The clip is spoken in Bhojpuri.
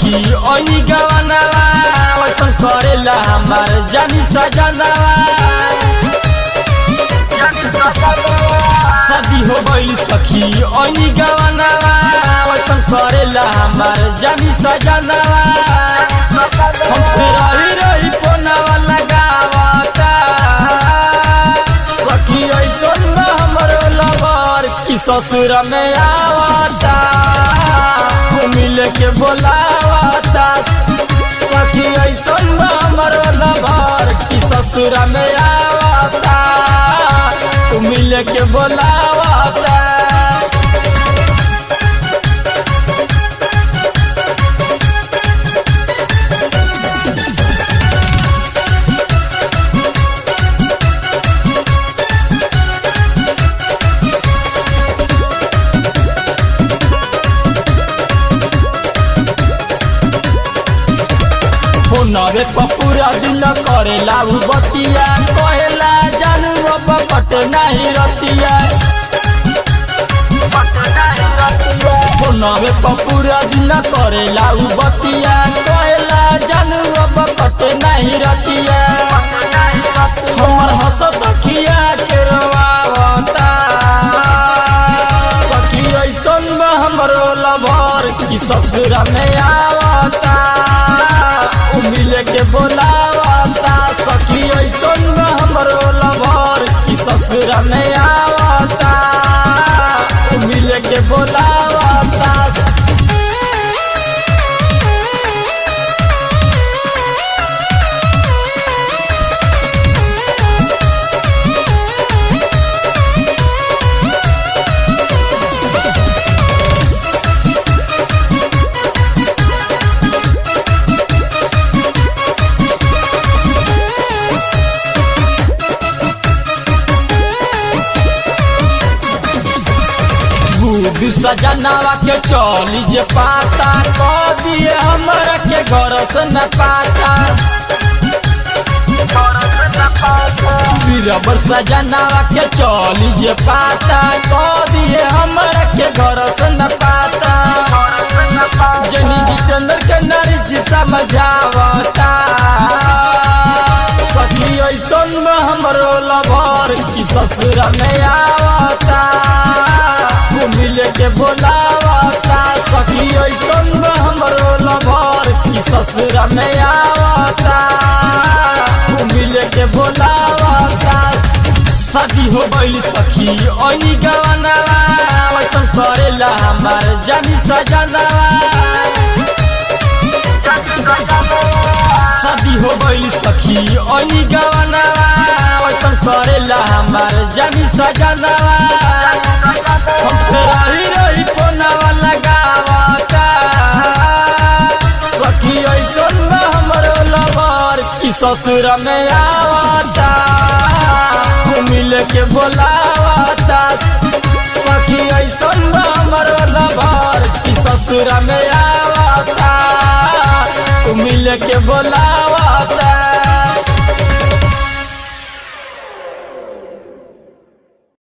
सखी ओनी गवनवा वैसन करेला हमार जानी सजनवा। शादी हो गई सखी ओनी गवनवा वैसन करेला हमार जानी सजनवा। हम रही रही पोनवा लगावता सखी ऐसन में हमरो लवर की ससुर में आवता मिले के बोलावता सखी ऐसन में हमरो लवर की ससुर में आवता मिले के बोलावता। नवे पूरा दिन करेला उ बतिया कहेला जानू अब कट नहीं रतिया। नवे पूरा दिन करेला उ बतिया कहेला जानू अब कट नहीं रतिया। हमर हंसत खिया के रवावता सखी ऐसन में हमरो लवर की ससुर में आवता मिले के बोलावता सखी ऐसन में हमरो लवर की ससुर में आवता मिले के बोलावता। सजनवा के चली जे पाता कह दिए हमरा के घर से न पाता। बीरबर सजनवा के चली जे पाता कह दिए हमरा के घर से न पाता। जनी जितेंद्र के नारी जी समझावता सखी ऐसन में हमरो लवर की ससुर में आवता मिले के बोलावता सखी ऐसन में हमरो लवर की ससुर में आवता मिले के बोलावता। शादी हो गई सखी ओनी गवनवा वैसन करेला हमार जानी सजनवा। शादी हो गई सखी ओनी गवनवा वैसन करेला हमार जानी सजनवा। हम रही रही पोनवा लगावता सखी ऐसन में हमरो लवर की ससुर में आवता मिले के बोलावता सखी ऐसन में हमरो लवर की ससुर में आवता मिले के बोलावता।